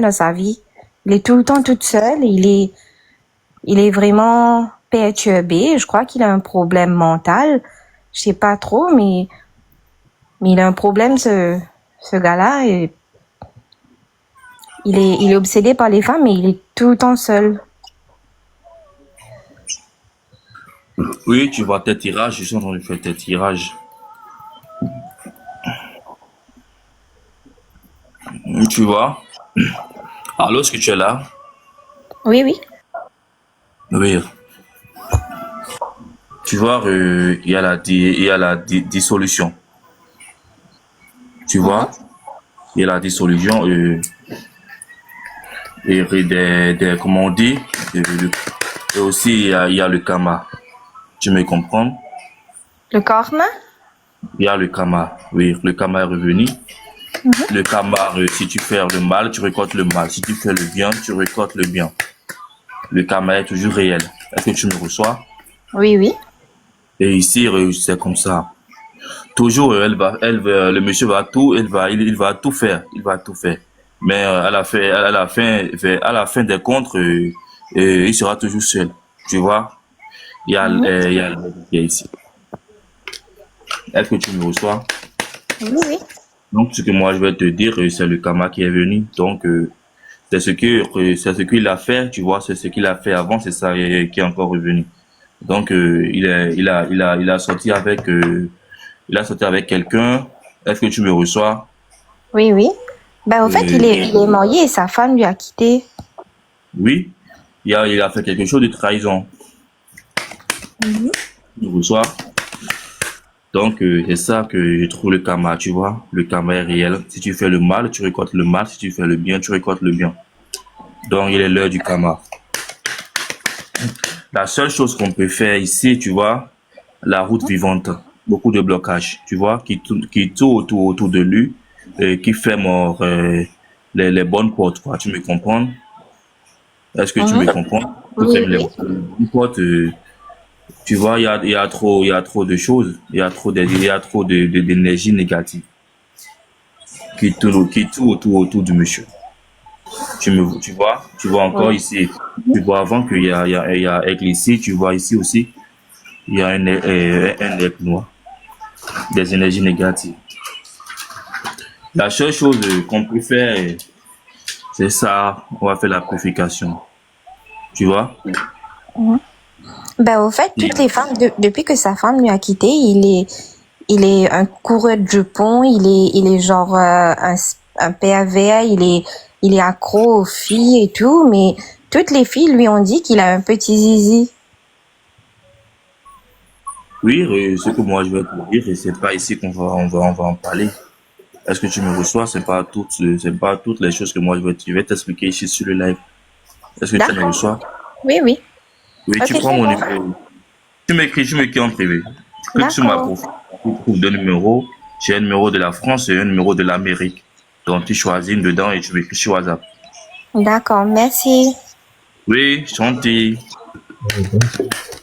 dans sa vie. Il est tout le temps toute seule. Il est vraiment perturbé. Je crois qu'il a un problème mental. Je sais pas trop, mais il a un problème, ce gars-là. Et il est obsédé par les femmes, mais il est tout le temps seul. Oui, tu vois tes tirages, je suis en train de faire tes tirages. Tu vois? Alors, lorsque tu es là, Oui, oui. oui, tu vois, il y a dissolution. Tu vois? Mhm. Il y a la dissolution comment on dit, et aussi il y a le karma. Tu me comprends? Le karma? Il y a le karma. Oui, le karma est revenu. Mhm. Le karma, si tu fais le mal, tu récoltes le mal. Si tu fais le bien, tu récoltes le bien. Le karma est toujours réel. Est-ce que tu me reçois? Oui, oui. Et ici, c'est comme ça. Toujours, le monsieur va tout, il va tout faire, il va tout faire. Mais à la fin des comptes, il sera toujours seul. Tu vois? Mhm. Il y a le qui est ici. Est-ce que tu me reçois? Oui, oui. Donc, ce que moi je vais te dire, c'est le karma qui est venu. Donc, c'est ce qu'il a fait, tu vois, c'est ce qu'il a fait avant, c'est ça qui est encore revenu. Donc, il a sorti avec quelqu'un. Est-ce que tu me reçois? Oui, oui. Ben, au fait, Euh, il est marié et sa femme lui a quitté. oui, il a fait quelque chose de trahison. Mhm. Tu me reçois? Donc, c'est ça que je trouve le karma, tu vois. Le karma est réel. Si tu fais le mal, tu récoltes le mal. Si tu fais le bien, tu récoltes le bien. Donc, il est l'heure du karma. La seule chose qu'on peut faire ici, tu vois, la route vivante, beaucoup de blocages, tu vois, qui tourne autour de lui, et qui fait mort les bonnes portes, quoi. Tu me comprends? Est-ce que tu me Mhm. comprends? Qui Oui, ferme les oui. bonnes portes, tu vois, il y a trop de choses, il y a trop d'énergie négative qui tourne autour du monsieur. Tu vois encore Oui. ici, tu vois avant il y a aigle ici, tu vois ici aussi, il y a un aigle noir, des énergies négatives. La seule chose qu'on peut faire, c'est ça, on va faire la purification. Tu vois? Mhm. Ben, au fait, Et- toutes les femmes, depuis que sa femme lui a quitté, il est un coureur de jupons, il est genre un pervers, il est accro aux filles et tout, mais toutes les filles lui ont dit qu'il a un petit zizi. Oui, ce que moi je vais te dire, et c'est pas ici on va en parler. Est-ce que tu me reçois? C'est pas toutes les choses que moi je vais t'expliquer ici sur le live. Est-ce que tu me D'accord. reçois? Oui, oui. Oui, Ok, tu prends c'est mon bon. numéro. Tu m'écris en privé. Tu cliques sur ma D'accord. profil, tu trouves deux numéros. J'ai un numéro de la France et un numéro de l'Amérique. Donc tu choisis une dedans et tu m'écris sur WhatsApp. D'accord, merci. Oui, chantier.